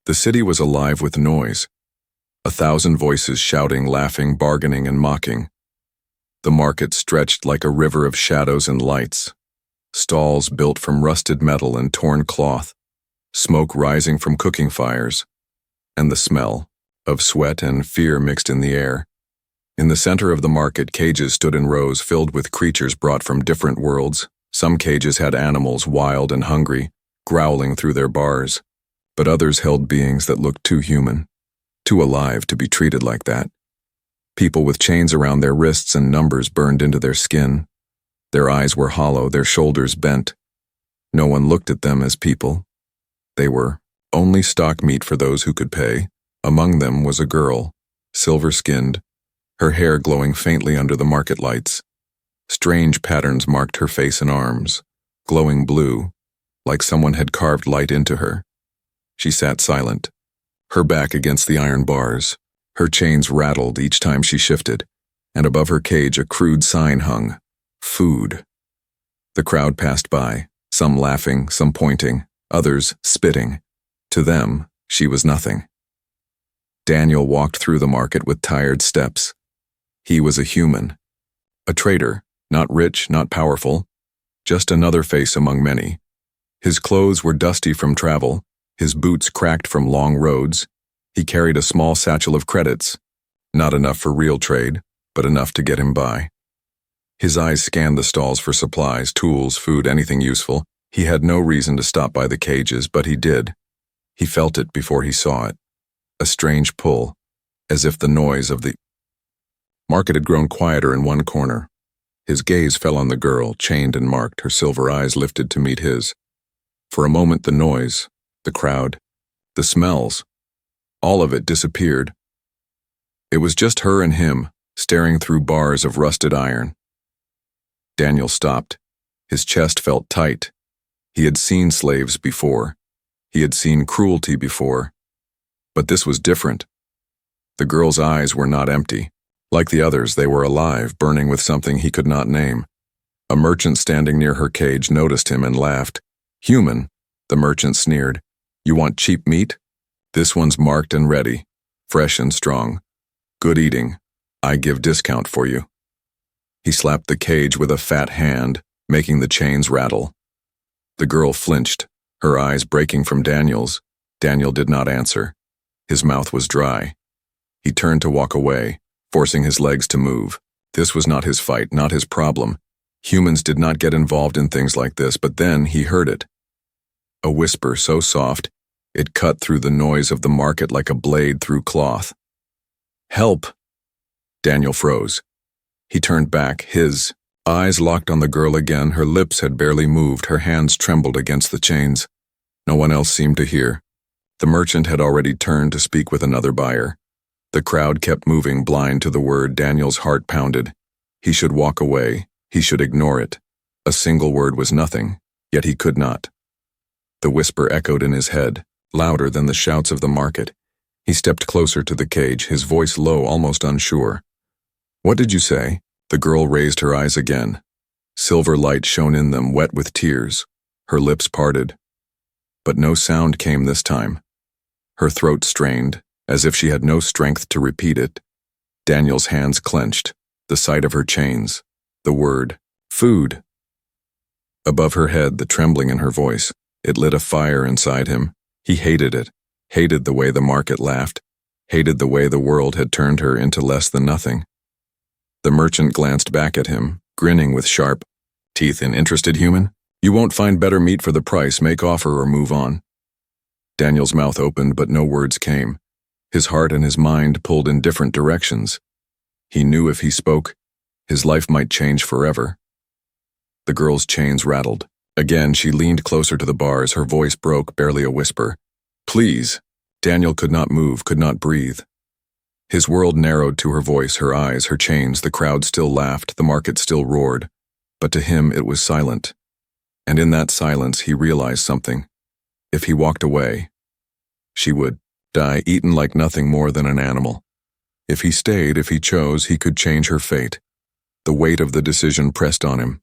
The city was alive with noise. 1,000 voices shouting, laughing, bargaining, and mocking. The market stretched like a river of shadows and lights. Stalls built from rusted metal and torn cloth, smoke rising from cooking fires, and the smell of sweat and fear mixed in the air. In the center of the market, cages stood in rows filled with creatures brought from different worlds. Some cages had animals, wild and hungry, growling through their bars, but others held beings that looked too human, too alive to be treated like that. People with chains around their wrists and numbers burned into their skin. Their eyes were hollow, their shoulders bent. No one looked at them as people. They were only stock meat for those who could pay. Among them was a girl, silver-skinned, her hair glowing faintly under the market lights. Strange patterns marked her face and arms, glowing blue, like someone had carved light into her. She sat silent, her back against the iron bars. Her chains rattled each time she shifted, and above her cage a crude sign hung, "Food." The crowd passed by, some laughing, some pointing, others spitting. To them, she was nothing. Daniel walked through the market with tired steps. He was a human. A trader, not rich, not powerful, just another face among many. His clothes were dusty from travel, his boots cracked from long roads. He carried a small satchel of credits, not enough for real trade, but enough to get him by. His eyes scanned the stalls for supplies, tools, food, anything useful. He had no reason to stop by the cages, but he did. He felt it before he saw it. A strange pull, as if the noise of the market had grown quieter in one corner. His gaze fell on the girl, chained and marked, her silver eyes lifted to meet his. For a moment the noise, the crowd, the smells, all of it disappeared. It was just her and him, staring through bars of rusted iron. Daniel stopped. His chest felt tight. He had seen slaves before. He had seen cruelty before. But this was different. The girl's eyes were not empty. Like the others, they were alive, burning with something he could not name. A merchant standing near her cage noticed him and laughed. "Human," the merchant sneered. "You want cheap meat? This one's marked and ready, fresh and strong. Good eating. I give discount for you." He slapped the cage with a fat hand, making the chains rattle. The girl flinched, her eyes breaking from Daniel's. Daniel did not answer. His mouth was dry. He turned to walk away, forcing his legs to move. This was not his fight, not his problem. Humans did not get involved in things like this, but then he heard it. A whisper so soft, it cut through the noise of the market like a blade through cloth. "Help!" Daniel froze. He turned back, his eyes locked on the girl again. Her lips had barely moved, her hands trembled against the chains. No one else seemed to hear. The merchant had already turned to speak with another buyer. The crowd kept moving, blind to the word. Daniel's heart pounded. He should walk away. He should ignore it. A single word was nothing, yet he could not. The whisper echoed in his head, louder than the shouts of the market. He stepped closer to the cage, his voice low, almost unsure. "What did you say?" The girl raised her eyes again. Silver light shone in them, wet with tears. Her lips parted. But no sound came this time. Her throat strained, as if she had no strength to repeat it. Daniel's hands clenched, the sight of her chains, the word, "food." Above her head, the trembling in her voice, it lit a fire inside him. He hated it, hated the way the market laughed, hated the way the world had turned her into less than nothing. The merchant glanced back at him, grinning with sharp teeth. "An interested human? You won't find better meat for the price. Make offer or move on." Daniel's mouth opened, but no words came. His heart and his mind pulled in different directions. He knew if he spoke, his life might change forever. The girl's chains rattled. Again, she leaned closer to the bars, her voice broke, barely a whisper. "Please." Daniel could not move, could not breathe. His world narrowed to her voice, her eyes, her chains. The crowd still laughed, the market still roared. But to him it was silent. And in that silence he realized something. If he walked away, she would die, eaten like nothing more than an animal. If he stayed, if he chose, he could change her fate. The weight of the decision pressed on him.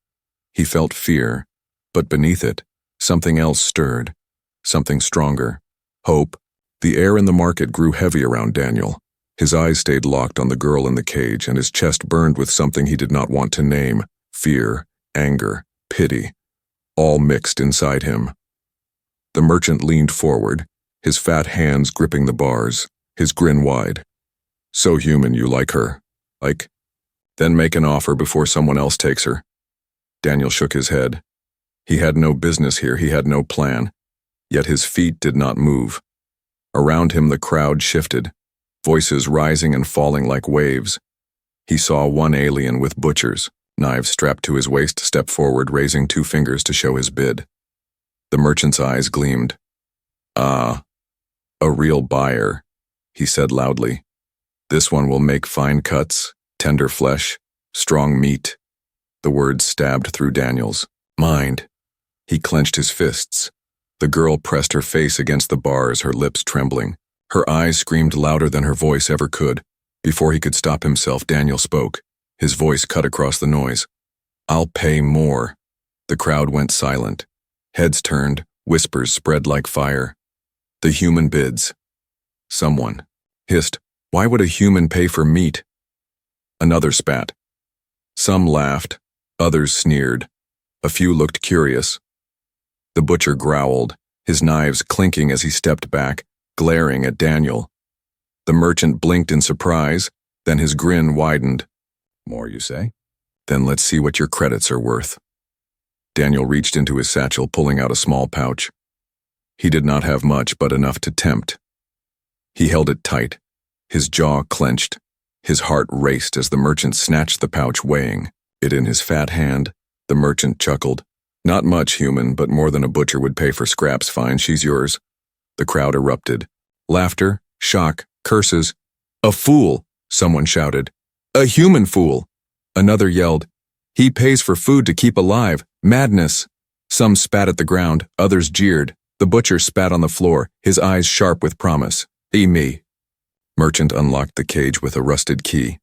He felt fear, but beneath it, something else stirred, something stronger. Hope, The air in the market grew heavy around Daniel. His eyes stayed locked on the girl in the cage, and his chest burned with something he did not want to name: fear, anger, pity, all mixed inside him. The merchant leaned forward, his fat hands gripping the bars, his grin wide. "So human you like her. Like, then make an offer before someone else takes her." Daniel shook his head. He had no business here, he had no plan. Yet his feet did not move. Around him the crowd shifted, voices rising and falling like waves. He saw one alien with butchers, knives strapped to his waist, step forward, raising 2 fingers to show his bid. The merchant's eyes gleamed. "Ah, a real buyer," he said loudly. "This one will make fine cuts, tender flesh, strong meat." The words stabbed through Daniel's mind. He clenched his fists. The girl pressed her face against the bars, her lips trembling. Her eyes screamed louder than her voice ever could. Before he could stop himself, Daniel spoke. His voice cut across the noise. "I'll pay more." The crowd went silent. Heads turned, whispers spread like fire. "The human bids." Someone hissed, "Why would a human pay for meat?" Another spat. Some laughed, others sneered. A few looked curious. The butcher growled, his knives clinking as he stepped back, glaring at Daniel. The merchant blinked in surprise, then his grin widened. "More, you say? Then let's see what your credits are worth." Daniel reached into his satchel, pulling out a small pouch. He did not have much, but enough to tempt. He held it tight, his jaw clenched. His heart raced as the merchant snatched the pouch, weighing it in his fat hand. The merchant chuckled. "Not much, human, but more than a butcher would pay for scraps. Fine, she's yours." The crowd erupted. Laughter, shock, curses. "A fool!" someone shouted. "A human fool!" Another yelled. "He pays for food to keep alive. Madness!" Some spat at the ground, others jeered. The butcher spat on the floor, his eyes sharp with promise. Me." Merchant unlocked the cage with a rusted key.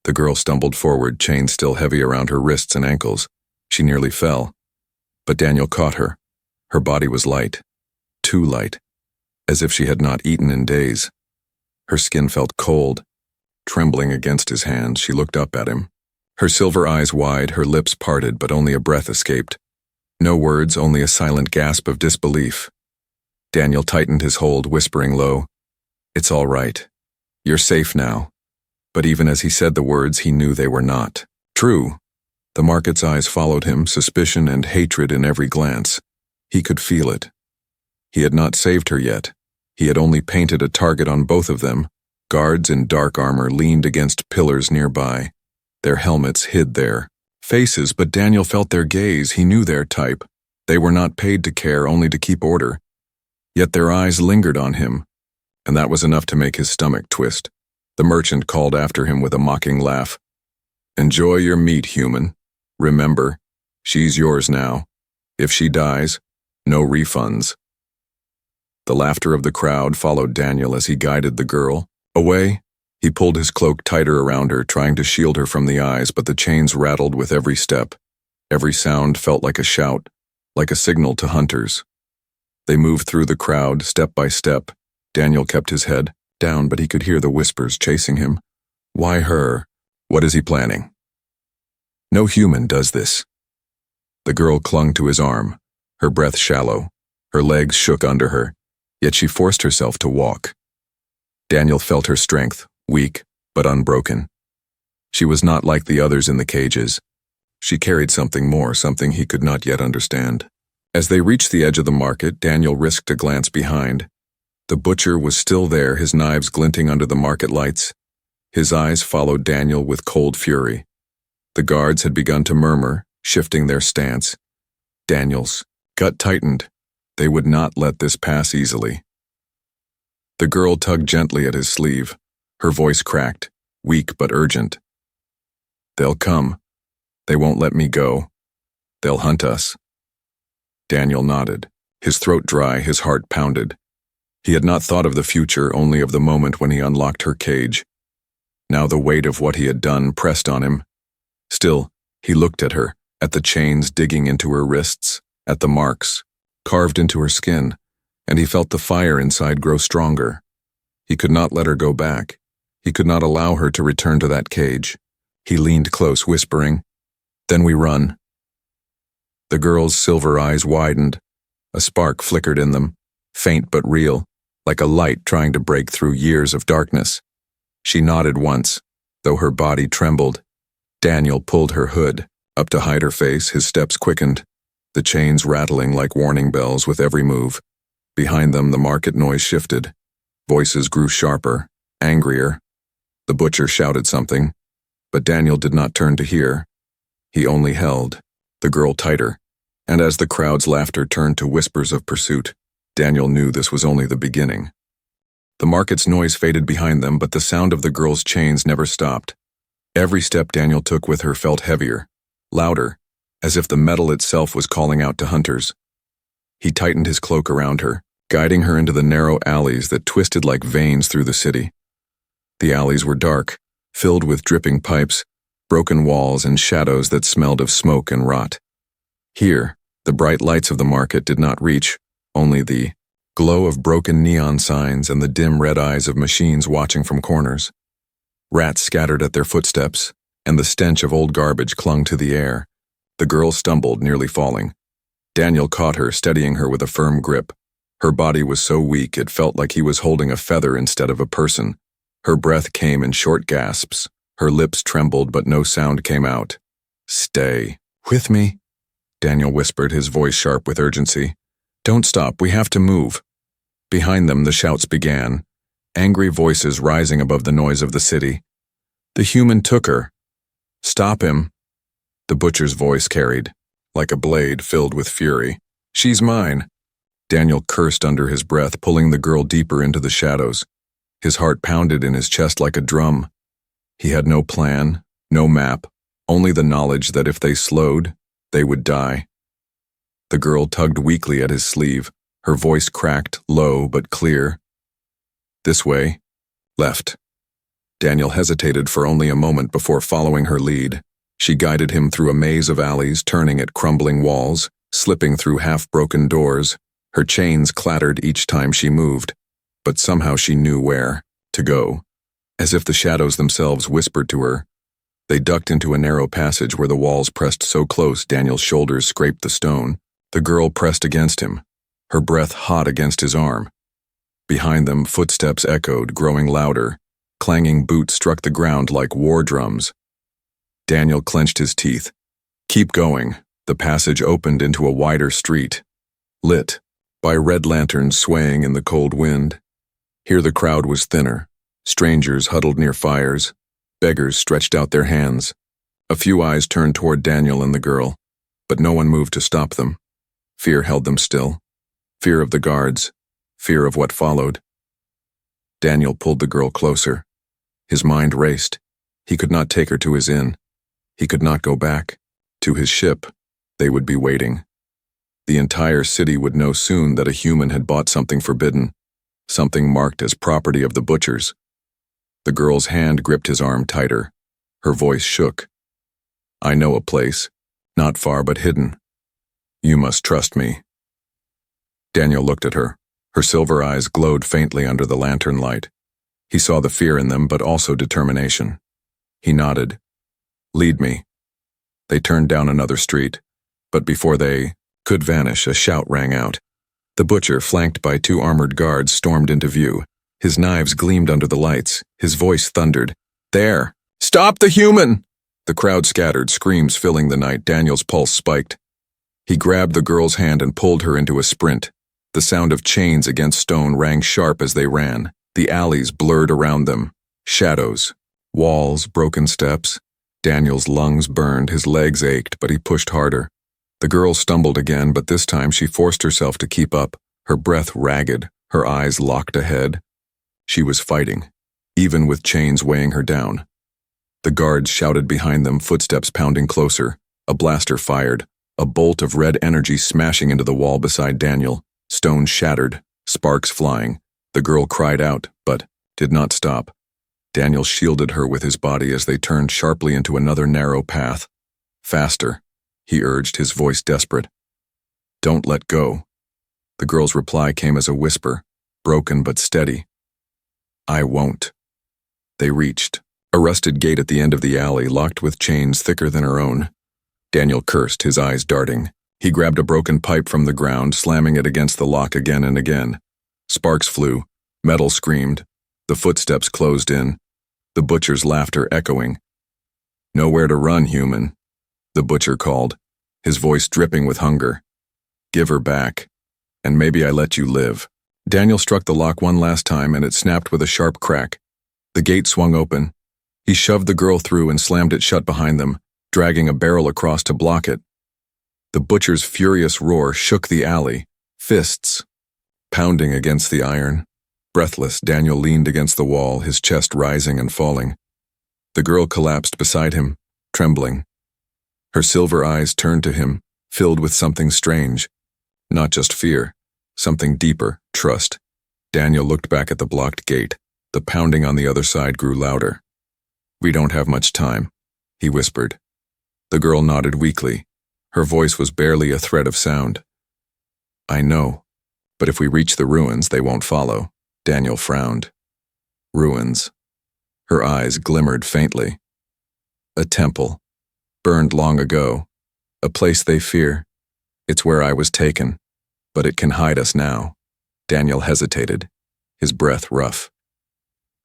The girl stumbled forward, chains still heavy around her wrists and ankles. She nearly fell. But Daniel caught her. Her body was light. Too light. As if she had not eaten in days. Her skin felt cold. Trembling against his hand, she looked up at him. Her silver eyes wide, her lips parted, but only a breath escaped. No words, only a silent gasp of disbelief. Daniel tightened his hold, whispering low, "It's all right. You're safe now." But even as he said the words, he knew they were not true. The market's eyes followed him, suspicion and hatred in every glance. He could feel it. He had not saved her yet. He had only painted a target on both of them. Guards in dark armor leaned against pillars nearby. Their helmets hid their faces, but Daniel felt their gaze. He knew their type. They were not paid to care, only to keep order. Yet their eyes lingered on him, and that was enough to make his stomach twist. The merchant called after him with a mocking laugh. "Enjoy your meat, human. Remember, she's yours now. If she dies, no refunds." The laughter of the crowd followed Daniel as he guided the girl away. He pulled his cloak tighter around her, trying to shield her from the eyes, but the chains rattled with every step. Every sound felt like a shout, like a signal to hunters. They moved through the crowd, step by step. Daniel kept his head down, but he could hear the whispers chasing him. Why her? What is he planning? No human does this. The girl clung to his arm, her breath shallow. Her legs shook under her, yet she forced herself to walk. Daniel felt her strength, weak but unbroken. She was not like the others in the cages. She carried something more, something he could not yet understand. As they reached the edge of the market, Daniel risked a glance behind. The butcher was still there, his knives glinting under the market lights. His eyes followed Daniel with cold fury. The guards had begun to murmur, shifting their stance. Daniel's gut tightened. They would not let this pass easily. The girl tugged gently at his sleeve. Her voice cracked, weak but urgent. "They'll come. They won't let me go. They'll hunt us." Daniel nodded, his throat dry, his heart pounded. He had not thought of the future, only of the moment when he unlocked her cage. Now the weight of what he had done pressed on him. Still, he looked at her, at the chains digging into her wrists, at the marks carved into her skin, and he felt the fire inside grow stronger. He could not let her go back. He could not allow her to return to that cage. He leaned close, whispering, "Then we run." The girl's silver eyes widened. A spark flickered in them, faint but real, like a light trying to break through years of darkness. She nodded once, though her body trembled. Daniel pulled her hood up to hide her face. His steps quickened, the chains rattling like warning bells with every move. Behind them, the market noise shifted. Voices grew sharper, angrier. The butcher shouted something, but Daniel did not turn to hear. He only held the girl tighter, and as the crowd's laughter turned to whispers of pursuit, Daniel knew this was only the beginning. The market's noise faded behind them, but the sound of the girl's chains never stopped. Every step Daniel took with her felt heavier, louder, as if the metal itself was calling out to hunters. He tightened his cloak around her, guiding her into the narrow alleys that twisted like veins through the city. The alleys were dark, filled with dripping pipes, broken walls, and shadows that smelled of smoke and rot. Here, the bright lights of the market did not reach, only the glow of broken neon signs and the dim red eyes of machines watching from corners. Rats scattered at their footsteps, and the stench of old garbage clung to the air. The girl stumbled, nearly falling. Daniel caught her, steadying her with a firm grip. Her body was so weak it felt like he was holding a feather instead of a person. Her breath came in short gasps. Her lips trembled, but no sound came out. "Stay with me," Daniel whispered, his voice sharp with urgency. "Don't stop, we have to move." Behind them, the shouts began, angry voices rising above the noise of the city. "The human took her. Stop him." The butcher's voice carried, like a blade filled with fury. "She's mine." Daniel cursed under his breath, pulling the girl deeper into the shadows. His heart pounded in his chest like a drum. He had no plan, no map, only the knowledge that if they slowed, they would die. The girl tugged weakly at his sleeve, her voice cracked, low but clear. "This way." "Left." Daniel hesitated for only a moment before following her lead. She guided him through a maze of alleys, turning at crumbling walls, slipping through half-broken doors. Her chains clattered each time she moved, but somehow she knew where to go. As if the shadows themselves whispered to her, they ducked into a narrow passage where the walls pressed so close Daniel's shoulders scraped the stone. The girl pressed against him, her breath hot against his arm. Behind them, footsteps echoed, growing louder. Clanging boots struck the ground like war drums. Daniel clenched his teeth. "Keep going." The passage opened into a wider street, lit by red lanterns swaying in the cold wind. Here the crowd was thinner. Strangers huddled near fires. Beggars stretched out their hands. A few eyes turned toward Daniel and the girl, but no one moved to stop them. Fear held them still. Fear of the guards. Fear of what followed. Daniel pulled the girl closer. His mind raced. He could not take her to his inn. He could not go back. To his ship. They would be waiting. The entire city would know soon that a human had bought something forbidden, something marked as property of the butchers. The girl's hand gripped his arm tighter. Her voice shook. "I know a place, not far but hidden. You must trust me." Daniel looked at her. Her silver eyes glowed faintly under the lantern light. He saw the fear in them, but also determination. He nodded. "Lead me." They turned down another street, but before they could vanish, a shout rang out. The butcher, flanked by 2 armored guards, stormed into view. His knives gleamed under the lights. His voice thundered. "There! Stop the human!" The crowd scattered, screams filling the night. Daniel's pulse spiked. He grabbed the girl's hand and pulled her into a sprint. The sound of chains against stone rang sharp as they ran. The alleys blurred around them. Shadows. Walls, broken steps. Daniel's lungs burned, his legs ached, but he pushed harder. The girl stumbled again, but this time she forced herself to keep up, her breath ragged, her eyes locked ahead. She was fighting, even with chains weighing her down. The guards shouted behind them, footsteps pounding closer. A blaster fired, a bolt of red energy smashing into the wall beside Daniel. Stones shattered, sparks flying. The girl cried out, but did not stop. Daniel shielded her with his body as they turned sharply into another narrow path. "Faster," he urged, his voice desperate. "Don't let go." The girl's reply came as a whisper, broken but steady. I won't. They reached a rusted gate at the end of the alley, locked with chains thicker than her own. Daniel cursed, his eyes darting. He grabbed a broken pipe from the ground, slamming it against the lock again and again. Sparks flew, metal screamed, the footsteps closed in, the butcher's laughter echoing. Nowhere to run, human, the butcher called, his voice dripping with hunger. Give her back, and maybe I let you live. Daniel struck the lock one last time, and it snapped with a sharp crack. The gate swung open. He shoved the girl through and slammed it shut behind them, dragging a barrel across to block it. The butcher's furious roar shook the alley, fists pounding against the iron. Breathless, Daniel leaned against the wall, his chest rising and falling. The girl collapsed beside him, trembling. Her silver eyes turned to him, filled with something strange. Not just fear, something deeper, trust. Daniel looked back at the blocked gate. The pounding on the other side grew louder. We don't have much time, he whispered. The girl nodded weakly. Her voice was barely a thread of sound. I know, but if we reach the ruins, they won't follow. Daniel frowned. Ruins. Her eyes glimmered faintly. A temple, burned long ago. A place they fear. It's where I was taken, but it can hide us now. Daniel hesitated, his breath rough.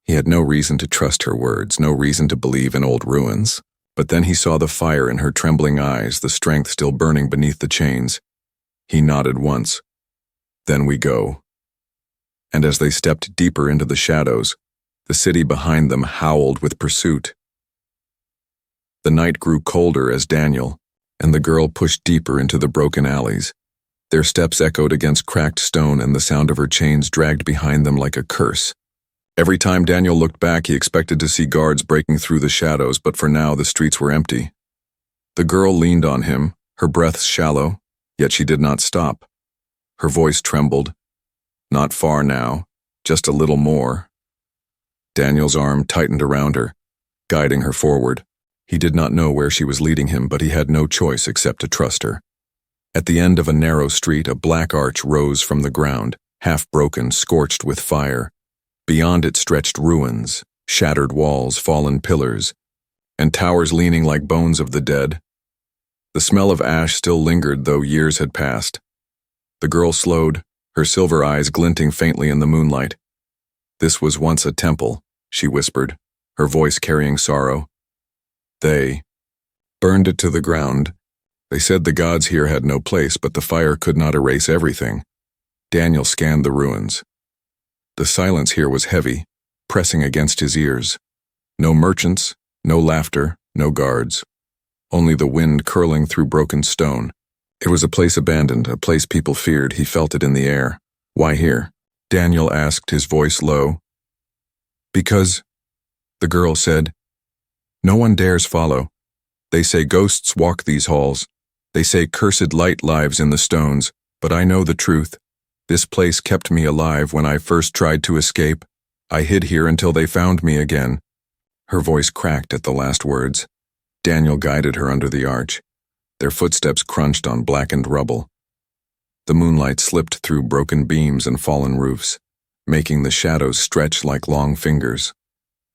He had no reason to trust her words, no reason to believe in old ruins. But then he saw the fire in her trembling eyes, the strength still burning beneath the chains. He nodded once. Then we go. And as they stepped deeper into the shadows, the city behind them howled with pursuit. The night grew colder as Daniel and the girl pushed deeper into the broken alleys. Their steps echoed against cracked stone, and the sound of her chains dragged behind them like a curse. Every time Daniel looked back, he expected to see guards breaking through the shadows, but for now the streets were empty. The girl leaned on him, her breath shallow, yet she did not stop. Her voice trembled. Not far now, just a little more. Daniel's arm tightened around her, guiding her forward. He did not know where she was leading him, but he had no choice except to trust her. At the end of a narrow street, a black arch rose from the ground, half broken, scorched with fire. Beyond it stretched ruins, shattered walls, fallen pillars, and towers leaning like bones of the dead. The smell of ash still lingered, though years had passed. The girl slowed, her silver eyes glinting faintly in the moonlight. This was once a temple, she whispered, her voice carrying sorrow. They burned it to the ground. They said the gods here had no place, but the fire could not erase everything. Daniel scanned the ruins. The silence here was heavy, pressing against his ears. No merchants, no laughter, no guards. Only the wind curling through broken stone. It was a place abandoned, a place people feared. He felt it in the air. Why here? Daniel asked, his voice low. Because, the girl said, no one dares follow. They say ghosts walk these halls. They say cursed light lives in the stones, but I know the truth. This place kept me alive when I first tried to escape. I hid here until they found me again. Her voice cracked at the last words. Daniel guided her under the arch. Their footsteps crunched on blackened rubble. The moonlight slipped through broken beams and fallen roofs, making the shadows stretch like long fingers.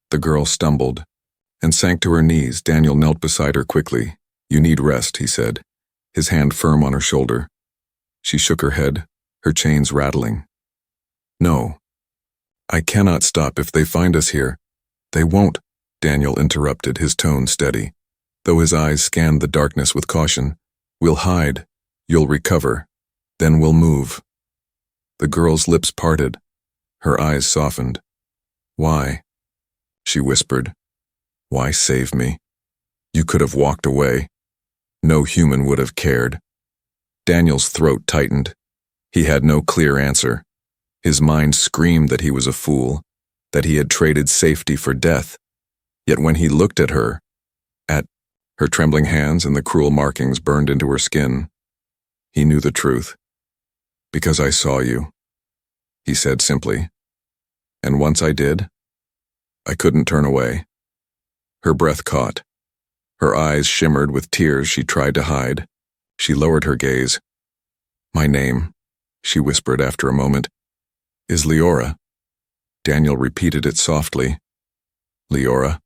The girl stumbled and sank to her knees. Daniel knelt beside her quickly. You need rest, he said, his hand firm on her shoulder. She shook her head, her chains rattling. No, I cannot stop if they find us here. They won't, Daniel interrupted, his tone steady, though his eyes scanned the darkness with caution. We'll hide. You'll recover. Then we'll move. The girl's lips parted. Her eyes softened. Why? She whispered. Why save me? You could have walked away. No human would have cared. Daniel's throat tightened. He had no clear answer. His mind screamed that he was a fool, that he had traded safety for death. Yet when he looked at her trembling hands and the cruel markings burned into her skin, he knew the truth. Because I saw you, he said simply. And once I did, I couldn't turn away. Her breath caught. Her eyes shimmered with tears she tried to hide. She lowered her gaze. My name, she whispered after a moment. Is Leora? Daniel repeated it softly. Leora.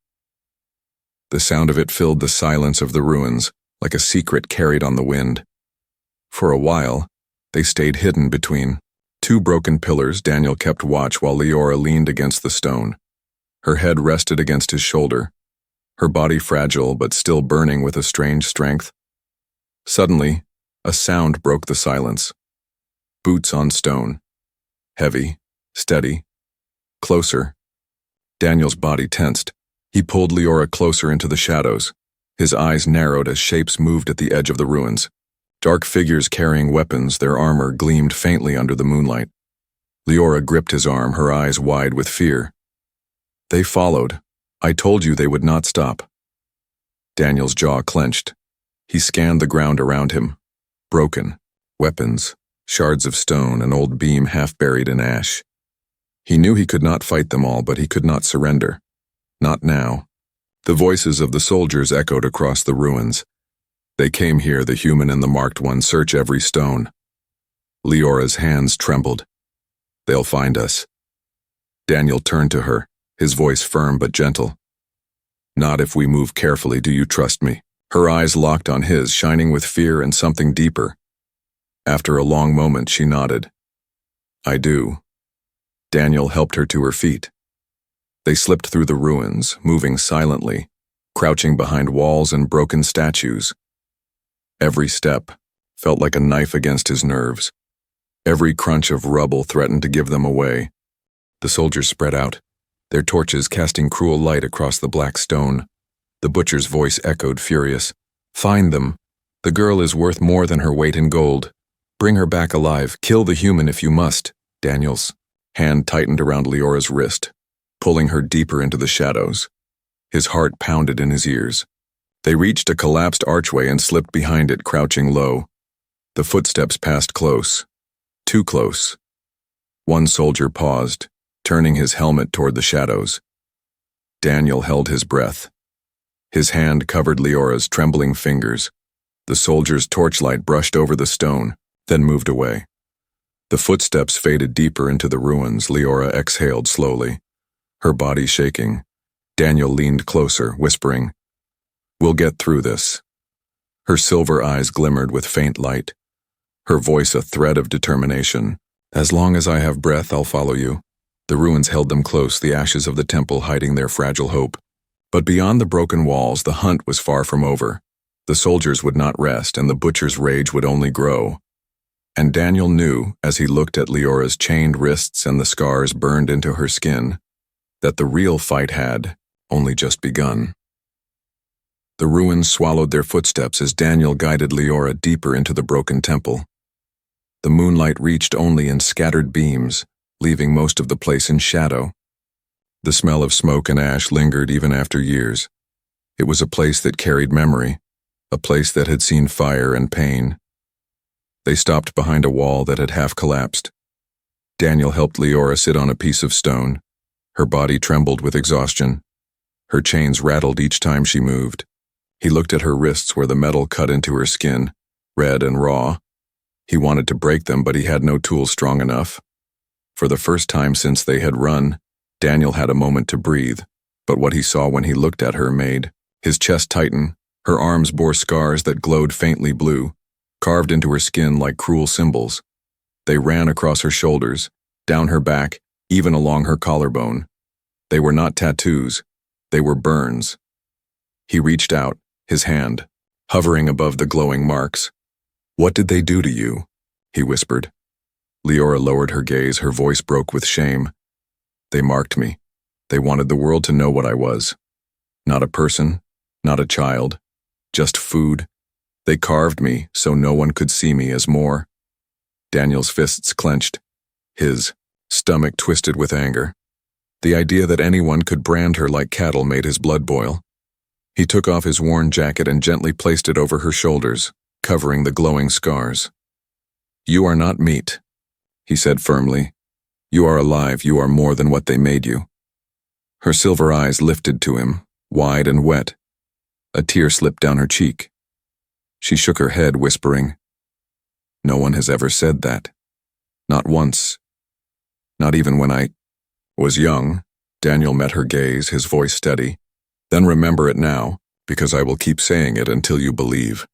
The sound of it filled the silence of the ruins, like a secret carried on the wind. For a while, they stayed hidden between two broken pillars. Daniel kept watch while Leora leaned against the stone. Her head rested against his shoulder, her body fragile but still burning with a strange strength. Suddenly, a sound broke the silence. Boots on stone. Heavy, steady, closer. Daniel's body tensed. He pulled Leora closer into the shadows. His eyes narrowed as shapes moved at the edge of the ruins. Dark figures carrying weapons, their armor gleamed faintly under the moonlight. Leora gripped his arm, her eyes wide with fear. They followed. I told you they would not stop. Daniel's jaw clenched. He scanned the ground around him. Broken. Weapons. Shards of stone, an old beam half buried in ash. He knew he could not fight them all, but he could not surrender. Not now. The voices of the soldiers echoed across the ruins. They came here, the human and the marked one, search every stone. Leora's hands trembled. They'll find us. Daniel turned to her, his voice firm but gentle. Not if we move carefully, do you trust me? Her eyes locked on his, shining with fear and something deeper. After a long moment, she nodded. I do. Daniel helped her to her feet. They slipped through the ruins, moving silently, crouching behind walls and broken statues. Every step felt like a knife against his nerves. Every crunch of rubble threatened to give them away. The soldiers spread out, their torches casting cruel light across the black stone. The butcher's voice echoed, furious. Find them. The girl is worth more than her weight in gold. Bring her back alive. Kill the human if you must. Daniel's hand tightened around Leora's wrist, pulling her deeper into the shadows. His heart pounded in his ears. They reached a collapsed archway and slipped behind it, crouching low. The footsteps passed close. Too close. One soldier paused, turning his helmet toward the shadows. Daniel held his breath. His hand covered Leora's trembling fingers. The soldier's torchlight brushed over the stone, then moved away. The footsteps faded deeper into the ruins. Leora exhaled slowly, her body shaking. Daniel leaned closer, whispering, We'll get through this. Her silver eyes glimmered with faint light, her voice a thread of determination. As long as I have breath, I'll follow you. The ruins held them close, the ashes of the temple hiding their fragile hope. But beyond the broken walls, the hunt was far from over. The soldiers would not rest, and the butcher's rage would only grow. And Daniel knew, as he looked at Leora's chained wrists and the scars burned into her skin, that the real fight had only just begun. The ruins swallowed their footsteps as Daniel guided Leora deeper into the broken temple. The moonlight reached only in scattered beams, leaving most of the place in shadow. The smell of smoke and ash lingered even after years. It was a place that carried memory, a place that had seen fire and pain. They stopped behind a wall that had half collapsed. Daniel helped Leora sit on a piece of stone. Her body trembled with exhaustion. Her chains rattled each time she moved. He looked at her wrists where the metal cut into her skin, red and raw. He wanted to break them, but he had no tools strong enough. For the first time since they had run, Daniel had a moment to breathe, but what he saw when he looked at her made his chest tighten. Her arms bore scars that glowed faintly blue, carved into her skin like cruel symbols. They ran across her shoulders, down her back, even along her collarbone. They were not tattoos, they were burns. He reached out, his hand hovering above the glowing marks. What did they do to you? He whispered. Leora lowered her gaze, her voice broke with shame. They marked me. They wanted the world to know what I was. Not a person, not a child, just food. They carved me so no one could see me as more. Daniel's fists clenched, his stomach twisted with anger. The idea that anyone could brand her like cattle made his blood boil. He took off his worn jacket and gently placed it over her shoulders, covering the glowing scars. You are not meat, he said firmly. You are alive, you are more than what they made you. Her silver eyes lifted to him, wide and wet. A tear slipped down her cheek. She shook her head, whispering, No one has ever said that. Not once. Not even when I was young. Daniel met her gaze, his voice steady. Then remember it now, because I will keep saying it until you believe.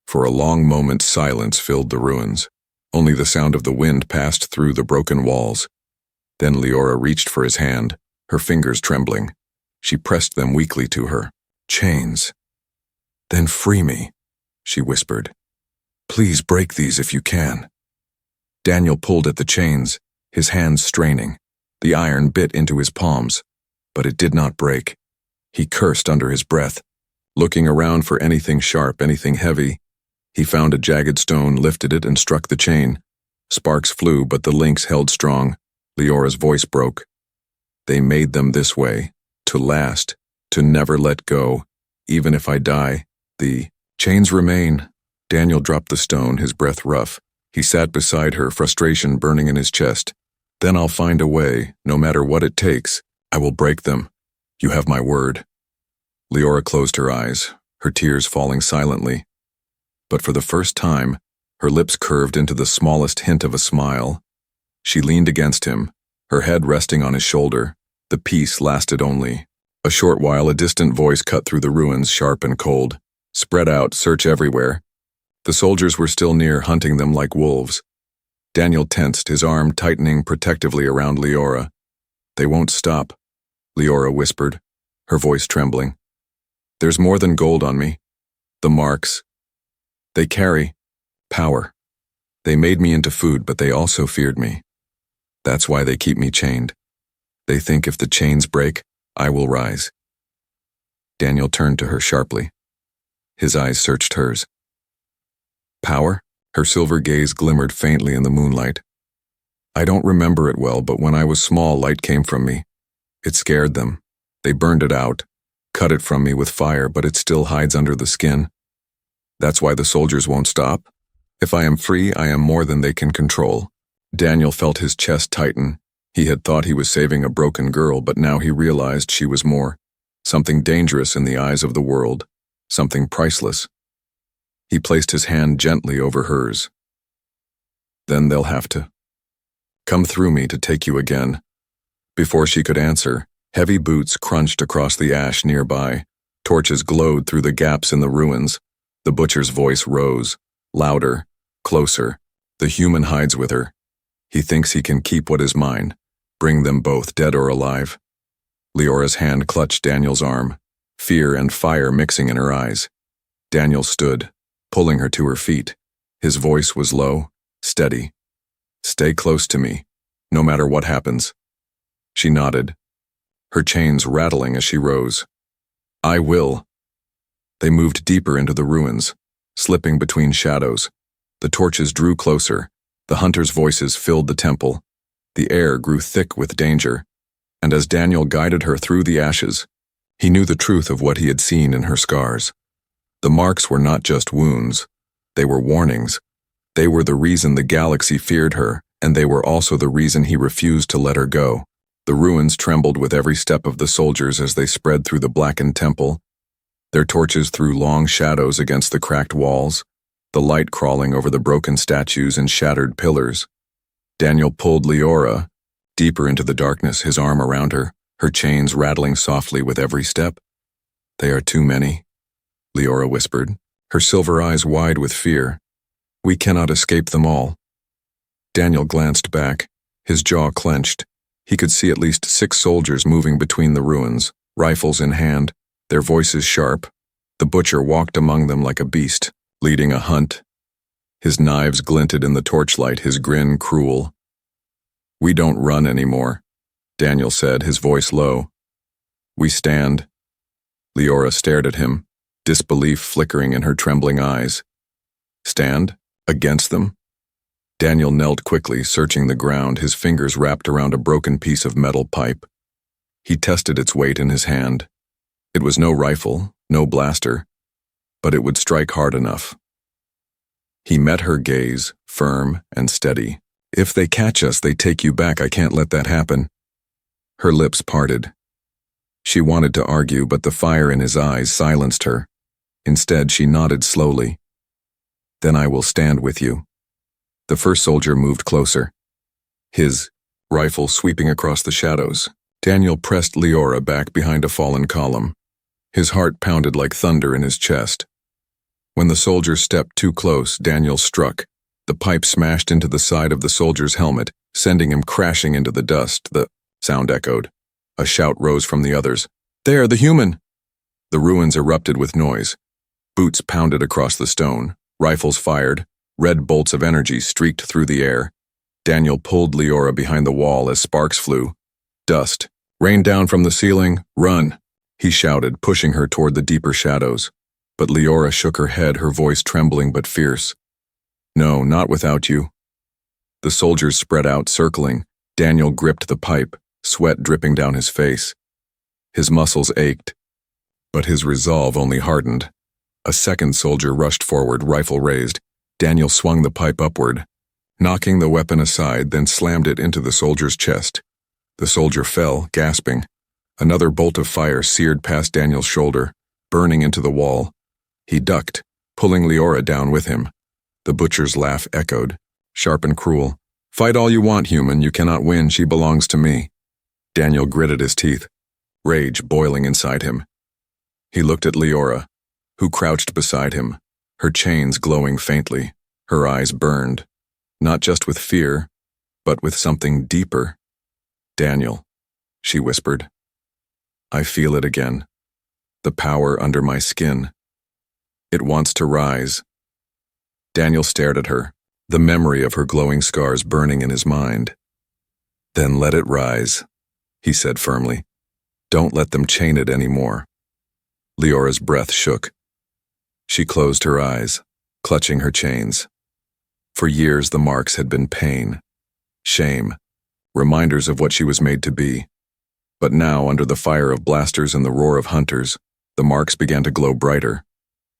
For a long moment, silence filled the ruins. Only the sound of the wind passed through the broken walls. Then Leora reached for his hand, her fingers trembling. She pressed them weakly to her. Chains. Then free me, she whispered. Please break these if you can. Daniel pulled at the chains, his hands straining. The iron bit into his palms, but it did not break. He cursed under his breath, looking around for anything sharp, anything heavy. He found a jagged stone, lifted it, and struck the chain. Sparks flew, but the links held strong. Leora's voice broke. They made them this way, to last, to never let go. Even if I die, the chains remain. Daniel dropped the stone, his breath rough. He sat beside her, frustration burning in his chest. Then I'll find a way, no matter what it takes. I will break them. You have my word. Leora closed her eyes, her tears falling silently. But for the first time, her lips curved into the smallest hint of a smile. She leaned against him, her head resting on his shoulder. The peace lasted only a short while. A distant voice cut through the ruins, sharp and cold. Spread out, search everywhere. The soldiers were still near, hunting them like wolves. Daniel tensed, his arm tightening protectively around Leora. They won't stop, Leora whispered, her voice trembling. There's more than gold on me. The marks. They carry power. They made me into food, but they also feared me. That's why they keep me chained. They think if the chains break, I will rise. Daniel turned to her sharply. His eyes searched hers. Power? Her silver gaze glimmered faintly in the moonlight. I don't remember it well, but when I was small, light came from me. It scared them. They burned it out, cut it from me with fire, but it still hides under the skin. That's why the soldiers won't stop. If I am free, I am more than they can control. Daniel felt his chest tighten. He had thought he was saving a broken girl, but now he realized she was more. Something dangerous in the eyes of the world. Something priceless. He placed his hand gently over hers. Then they'll have to come through me to take you again. Before she could answer, heavy boots crunched across the ash nearby. Torches glowed through the gaps in the ruins. The butcher's voice rose, louder, closer. The human hides with her. He thinks he can keep what is mine, bring them both, dead or alive. Leora's hand clutched Daniel's arm, fear and fire mixing in her eyes. Daniel stood, pulling her to her feet. His voice was low, steady. Stay close to me, no matter what happens. She nodded, her chains rattling as she rose. I will. They moved deeper into the ruins, slipping between shadows. The torches drew closer. The hunters' voices filled the temple. The air grew thick with danger. And as Daniel guided her through the ashes, he knew the truth of what he had seen in her scars. The marks were not just wounds. They were warnings. They were the reason the galaxy feared her, and they were also the reason he refused to let her go. The ruins trembled with every step of the soldiers as they spread through the blackened temple. Their torches threw long shadows against the cracked walls, the light crawling over the broken statues and shattered pillars. Daniel pulled Leora deeper into the darkness, his arm around her, her chains rattling softly with every step. They are too many, Leora whispered, her silver eyes wide with fear. We cannot escape them all. Daniel glanced back, his jaw clenched. He could see at least 6 soldiers moving between the ruins, rifles in hand, their voices sharp. The butcher walked among them like a beast, leading a hunt. His knives glinted in the torchlight, his grin cruel. We don't run anymore, Daniel said, his voice low. We stand. Leora stared at him, disbelief flickering in her trembling eyes. Stand? Against them? Daniel knelt quickly, searching the ground, his fingers wrapped around a broken piece of metal pipe. He tested its weight in his hand. It was no rifle, no blaster, but it would strike hard enough. He met her gaze, firm and steady. If they catch us, they take you back. I can't let that happen. Her lips parted. She wanted to argue, but the fire in his eyes silenced her. Instead, she nodded slowly. Then I will stand with you. The first soldier moved closer, his rifle sweeping across the shadows. Daniel pressed Leora back behind a fallen column. His heart pounded like thunder in his chest. When the soldier stepped too close, Daniel struck. The pipe smashed into the side of the soldier's helmet, sending him crashing into the dust. The sound echoed. A shout rose from the others. "There, the human!" The ruins erupted with noise. Boots pounded across the stone. Rifles fired. Red bolts of energy streaked through the air. Daniel pulled Leora behind the wall as sparks flew. Dust rained down from the ceiling. "Run!" he shouted, pushing her toward the deeper shadows. But Leora shook her head, her voice trembling but fierce. "No, not without you." The soldiers spread out, circling. Daniel gripped the pipe, sweat dripping down his face. His muscles ached, but his resolve only hardened. A second soldier rushed forward, rifle raised. Daniel swung the pipe upward, knocking the weapon aside, then slammed it into the soldier's chest. The soldier fell, gasping. Another bolt of fire seared past Daniel's shoulder, burning into the wall. He ducked, pulling Leora down with him. The butcher's laugh echoed, sharp and cruel. "Fight all you want, human. You cannot win. She belongs to me." Daniel gritted his teeth, rage boiling inside him. He looked at Leora, who crouched beside him, her chains glowing faintly. Her eyes burned, not just with fear, but with something deeper. "Daniel," she whispered. "I feel it again. The power under my skin. It wants to rise." Daniel stared at her, the memory of her glowing scars burning in his mind. "Then let it rise," he said firmly. "Don't let them chain it anymore." Leora's breath shook. She closed her eyes, clutching her chains. For years the marks had been pain, shame, reminders of what she was made to be. But now, under the fire of blasters and the roar of hunters, the marks began to glow brighter.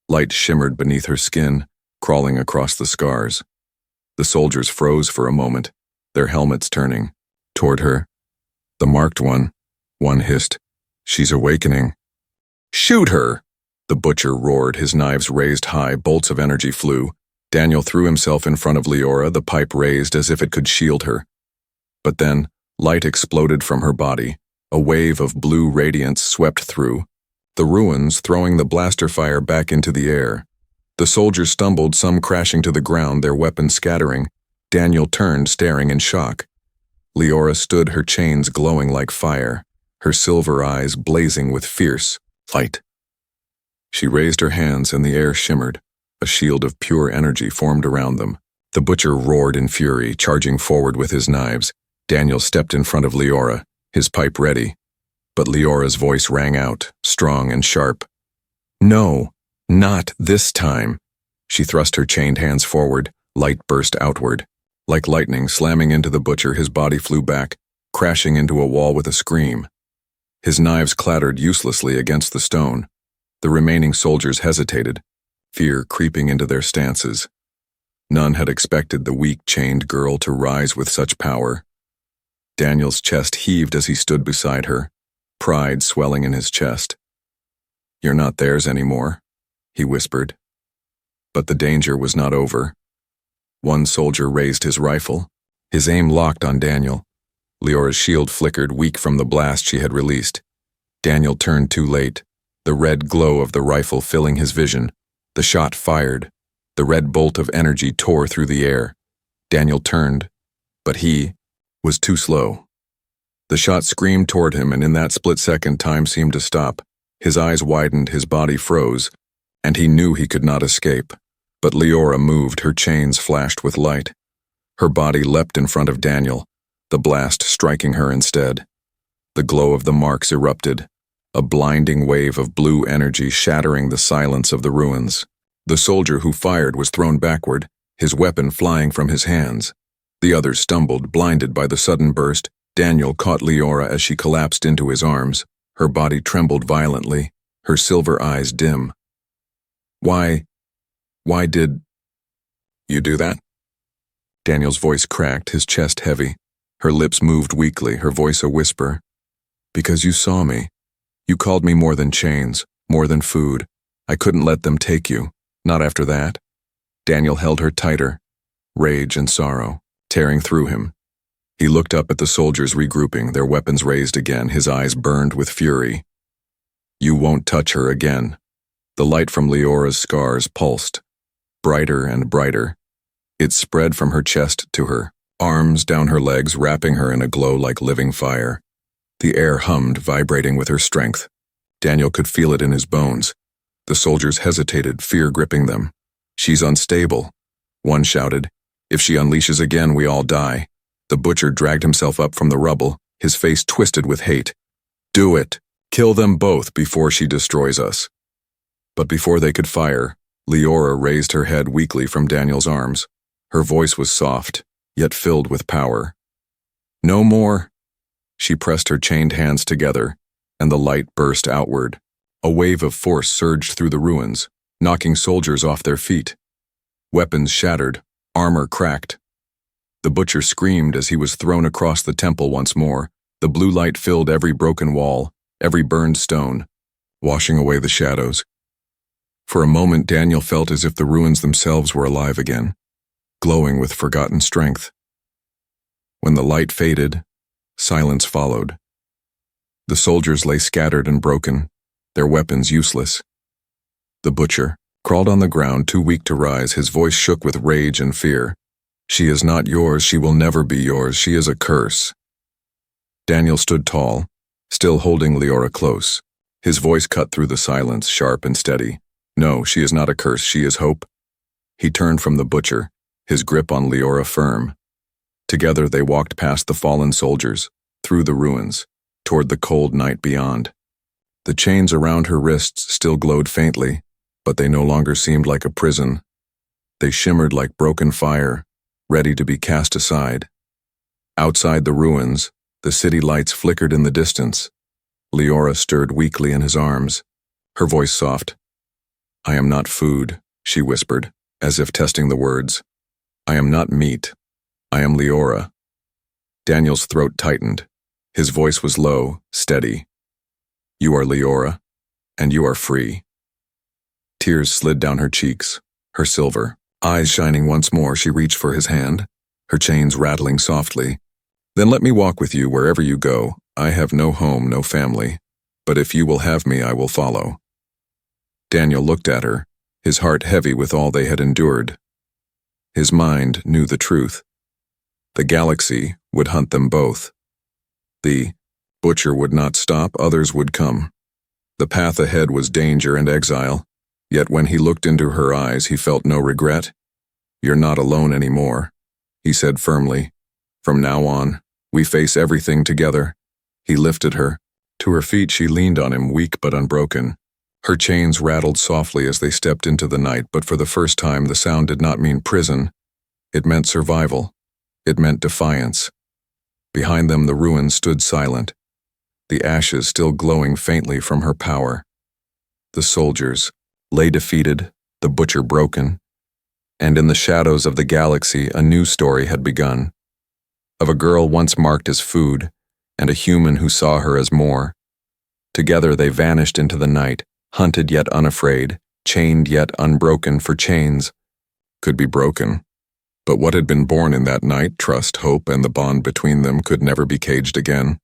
Light shimmered beneath her skin, crawling across the scars. The soldiers froze for a moment, their helmets turning toward her. "The marked one," one hissed. "She's awakening." "Shoot her!" The butcher roared, his knives raised high, bolts of energy flew. Daniel threw himself in front of Leora, the pipe raised as if it could shield her. But then, light exploded from her body. A wave of blue radiance swept through the ruins, throwing the blaster fire back into the air. The soldiers stumbled, some crashing to the ground, their weapons scattering. Daniel turned, staring in shock. Leora stood, her chains glowing like fire, her silver eyes blazing with fierce light. She raised her hands and the air shimmered. A shield of pure energy formed around them. The butcher roared in fury, charging forward with his knives. Daniel stepped in front of Leora, his pipe ready. But Leora's voice rang out, strong and sharp. "No, not this time." She thrust her chained hands forward, light burst outward. Like lightning slamming into the butcher, his body flew back, crashing into a wall with a scream. His knives clattered uselessly against the stone. The remaining soldiers hesitated, fear creeping into their stances. None had expected the weak, chained girl to rise with such power. Daniel's chest heaved as he stood beside her, pride swelling in his chest. "You're not theirs anymore," he whispered. But the danger was not over. One soldier raised his rifle, his aim locked on Daniel. Leora's shield flickered, weak from the blast she had released. Daniel turned too late, the red glow of the rifle filling his vision. The shot fired. The red bolt of energy tore through the air. Daniel turned, but he was too slow. The shot screamed toward him, and in that split second, time seemed to stop. His eyes widened, his body froze, and he knew he could not escape. But Leora moved, her chains flashed with light. Her body leapt in front of Daniel, the blast striking her instead. The glow of the marks erupted, a blinding wave of blue energy shattering the silence of the ruins. The soldier who fired was thrown backward, his weapon flying from his hands. The others stumbled, blinded by the sudden burst. Daniel caught Leora as she collapsed into his arms. Her body trembled violently, her silver eyes dim. Why did you do that?" Daniel's voice cracked, his chest heavy. Her lips moved weakly, her voice a whisper. "Because you saw me. You called me more than chains, more than food. I couldn't let them take you, not after that." Daniel held her tighter, rage and sorrow tearing through him. He looked up at the soldiers regrouping, their weapons raised again, his eyes burned with fury. You won't touch her again. The light from Leora's scars pulsed, brighter and brighter. It spread from her chest to her arms, down her legs, wrapping her in a glow like living fire. The air hummed, vibrating with her strength. Daniel could feel it in his bones. The soldiers hesitated, fear gripping them. She's unstable. One shouted, if she unleashes again, we all die. The butcher dragged himself up from the rubble, his face twisted with hate. Do it! Kill them both before she destroys us. But before they could fire, Leora raised her head weakly from Daniel's arms. Her voice was soft, yet filled with power. No more. She pressed her chained hands together, and the light burst outward. A wave of force surged through the ruins, knocking soldiers off their feet. Weapons shattered, armor cracked. The butcher screamed as he was thrown across the temple once more. The blue light filled every broken wall, every burned stone, washing away the shadows. For a moment, Daniel felt as if the ruins themselves were alive again, glowing with forgotten strength. When the light faded, silence followed. The soldiers lay scattered and broken, their weapons useless. The butcher crawled on the ground, too weak to rise, his voice shook with rage and fear. She is not yours, she will never be yours, she is a curse. Daniel stood tall, still holding Leora close. His voice cut through the silence, sharp and steady. No, she is not a curse, she is hope. He turned from the butcher, his grip on Leora firm. Together they walked past the fallen soldiers, through the ruins, toward the cold night beyond. The chains around her wrists still glowed faintly, but they no longer seemed like a prison. They shimmered like broken fire, ready to be cast aside. Outside the ruins, the city lights flickered in the distance. Leora stirred weakly in his arms, her voice soft. I am not food, she whispered, as if testing the words. I am not meat. I am Leora. Daniel's throat tightened. His voice was low, steady. You are Leora, and you are free. Tears slid down her cheeks, her silver eyes shining once more. She reached for his hand, her chains rattling softly. Then let me walk with you wherever you go. I have no home, no family, but if you will have me, I will follow. Daniel looked at her, his heart heavy with all they had endured. His mind knew the truth. The galaxy would hunt them both. The butcher would not stop, others would come. The path ahead was danger and exile, yet when he looked into her eyes, he felt no regret. You're not alone anymore, he said firmly. From now on, we face everything together. He lifted her. To her feet, she leaned on him, weak but unbroken. Her chains rattled softly as they stepped into the night, but for the first time, the sound did not mean prison. It meant survival. It meant defiance. Behind them, the ruins stood silent, the ashes still glowing faintly from her power. The soldiers lay defeated, the butcher broken, and in the shadows of the galaxy, a new story had begun. Of a girl once marked as food, and a human who saw her as more. Together they vanished into the night, hunted yet unafraid, chained yet unbroken, for chains could be broken. But what had been born in that night, trust, hope, and the bond between them, could never be caged again.